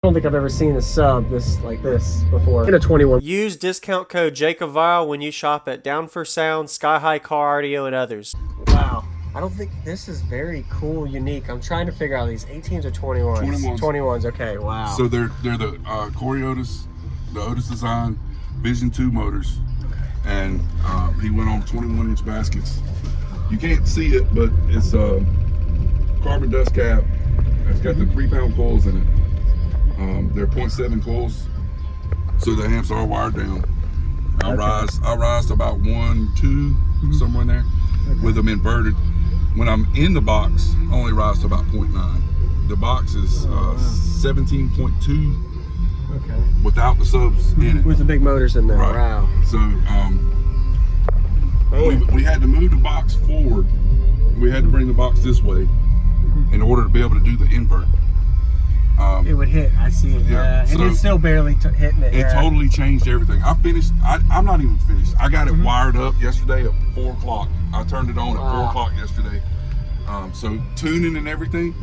I don't think I've ever seen a sub like this before. In a 21. Use discount code JacobViral when you shop at Down for Sound, Sky High Car Audio, and others. Wow. I don't think this is very cool, unique. I'm trying to figure out these 18s or 21s. 21s. Okay, wow. So they're the Corey Otis, the Otis design Vision 2 motors. Okay. And he went on 21-inch baskets. You can't see it, but it's a carbon dust cap. It's got the 3-pound coils in it. They're 0.7 coils, so the amps are wired down. I rise to about 1, 2, somewhere in there, with them inverted. When I'm in the box, I only rise to about 0.9. The box is 17.2 without the subs in it. With the big motors in there. Right. Wow. So we had to move the box forward. We had to bring the box this way in order to be able to do the invert. It would hit. I see it. Yeah. And it's still barely hitting it. It totally changed everything. I finished. I'm not even finished. I got it wired up yesterday at 4 o'clock. I turned it on at 4 o'clock yesterday. So tuning and everything,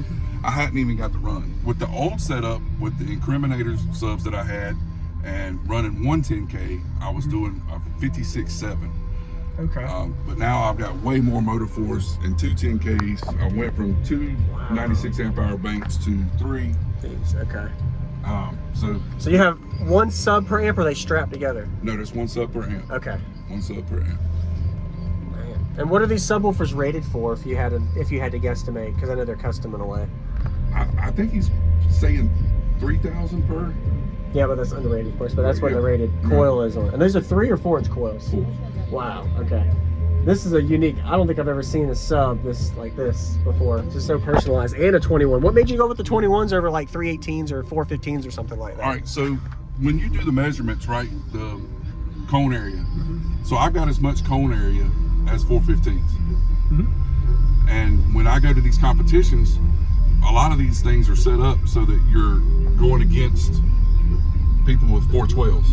I hadn't even got to run. With the old setup, with the incriminator subs that I had, and running 110K, I was doing a 56.7. Okay. But now I've got way more motor force and 2 10Ks. I went from 2 96 amp hour banks to 3. Okay. So you have 1 sub per amp, or they strap together? No, there's 1 sub per amp. Okay. 1 sub per amp. Man. And what are these subwoofers rated for, if you had to guesstimate? Because I know they're custom in a way. I think he's saying 3,000 per. Yeah, but that's underrated, of course. But that's what the rated coil is on. And those are 3 or 4-inch coils. 4. Wow. Okay. This is a unique. I don't think I've ever seen a sub like this before. It's just so personalized. And a 21. What made you go with the 21s over like 318s or 415s or something like that? All right. So when you do the measurements, right, the cone area. So I've got as much cone area as 415s. And when I go to these competitions, a lot of these things are set up so that you're going against people with 412s.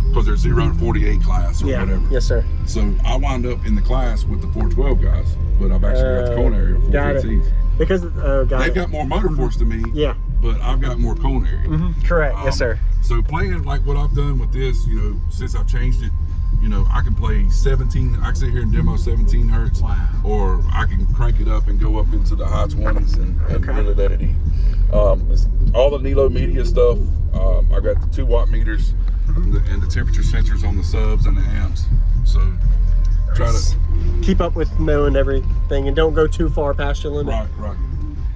Because they're 0 to 48 class or whatever. Yes, sir. So I wound up in the class with the 412 guys, but I've actually got the cone area for 415s. Because they've got more motor force than me. Yeah. But I've got more cone area. Correct. Yes, sir. So playing like what I've done with this, since I've changed it, I can play 17. I can sit here and demo 17 hertz. Wow. Or I can crank it up and go up into the high 20s and really let it eat. All the Nilo Media stuff. I got the 2-watt meters. And the temperature sensors on the subs and the amps. So try to keep up with knowing everything and don't go too far past your limit. Right.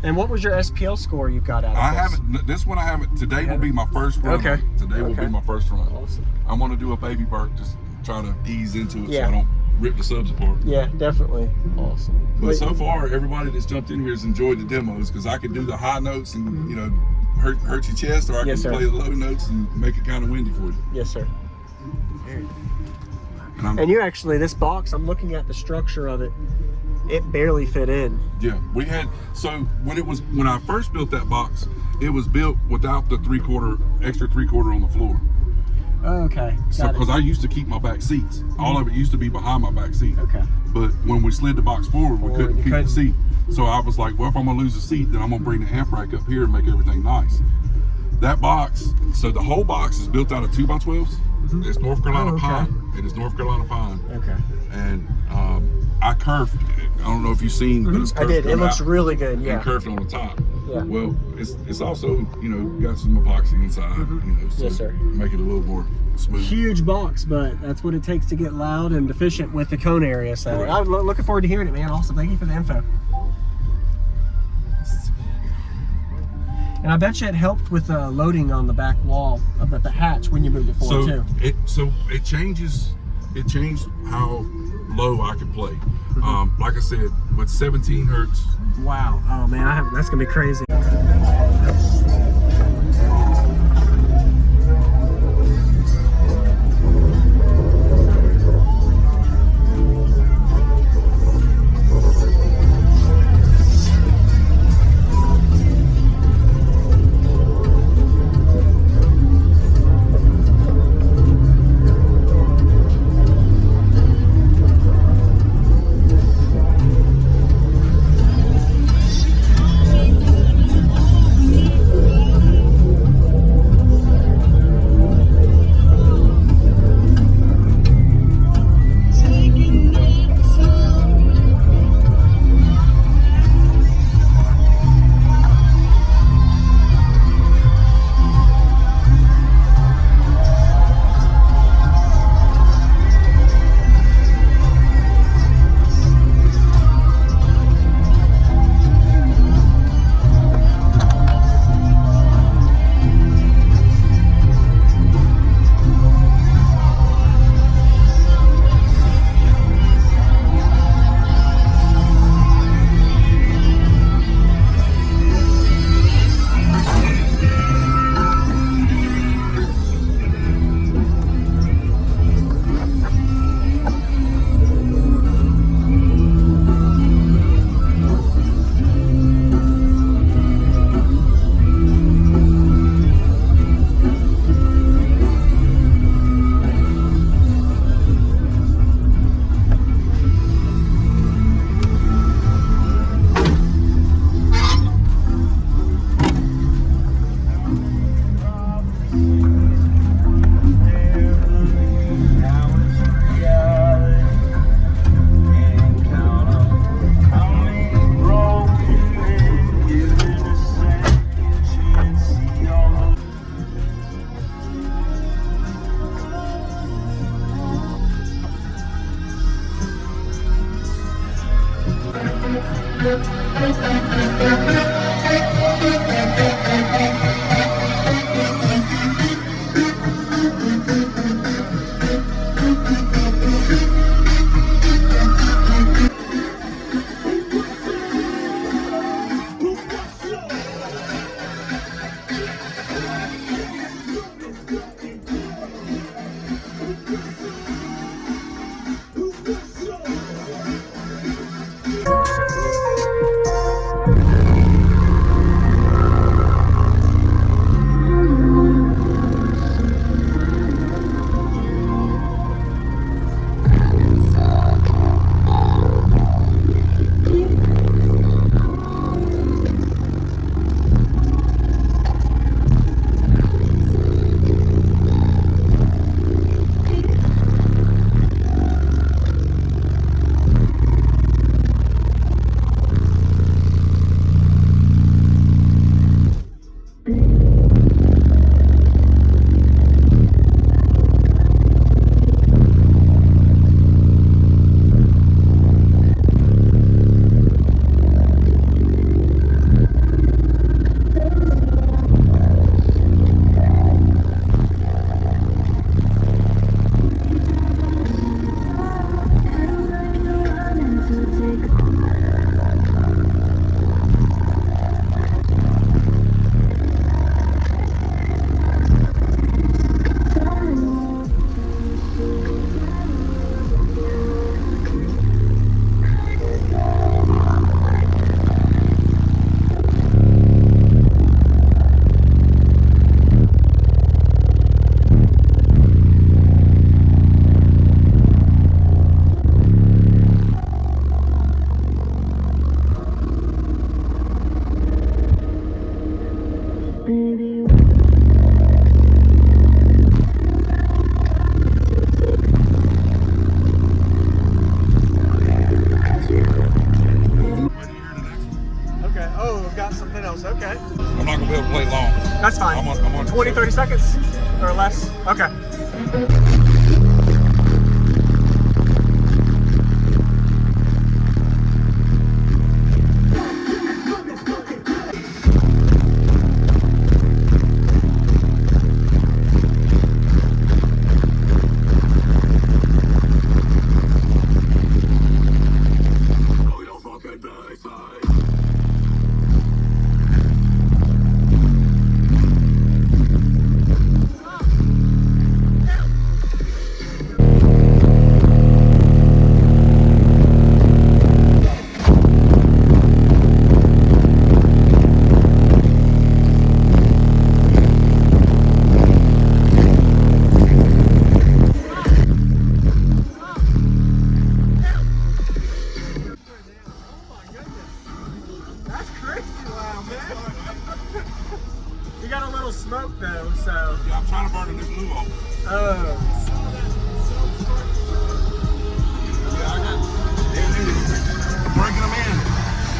And what was your SPL score you got out of this? I haven't. This one I haven't. Today will be my first run. Okay. Today will be my first run. Awesome. I want to do a baby burp, just try to ease into it so I don't rip the subs apart. Yeah, definitely. Awesome. But so far, everybody that's jumped in here has enjoyed the demos because I can do the high notes and hurt your chest, or I can play the low notes and make it kind of windy for you. Yes, sir. And you actually, this box, I'm looking at the structure of it. It barely fit in. Yeah, we had, so when I first built that box, it was built without the extra 3/4 on the floor. Okay. So because I used to keep my back seats. All of it used to be behind my back seat. Okay. But when we slid the box forward, we couldn't keep the seat. So I was like, well, if I'm gonna lose the seat, then I'm gonna bring the amp rack up here and make everything nice. That box, so the whole box is built out of 2x12s. It's North Carolina pine. It is North Carolina pine. Okay. And I curved. I don't know if you've seen, but it's curved. I did. It looks really good. Yeah. And curved on the top. Yeah. Well, it's also got some epoxy inside. So yes, sir. Make it a little more smooth. Huge box, but that's what it takes to get loud and efficient with the cone area. So I'm looking forward to hearing it, man. Awesome. Thank you for the info. And I bet you it helped with loading on the back wall of the hatch when you moved it forward too. It changed how low I could play. Like I said, with 17 hertz. Wow. Oh man, that's gonna be crazy. 20, 30 seconds or less? Okay. You got a little smoke though, so. Yeah, I'm trying to burn the glue off. Oh. Yeah, I got. I'm breaking them in.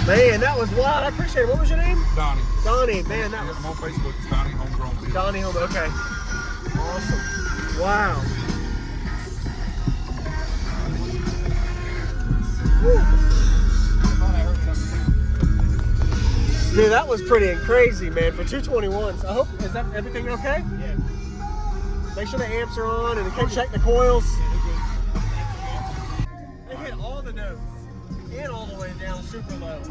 Man, that was wild. I appreciate it. What was your name? Donnie. Donnie. Man, that was. I'm on Facebook. It's Donnie Homegrown Beer. Donnie Home. Okay. Awesome. Wow. Woo. Dude, that was pretty crazy, man, for 221s. I hope, is that everything okay? Yeah. Make sure the amps are on and check the coils. They hit all the notes and all the way down super low.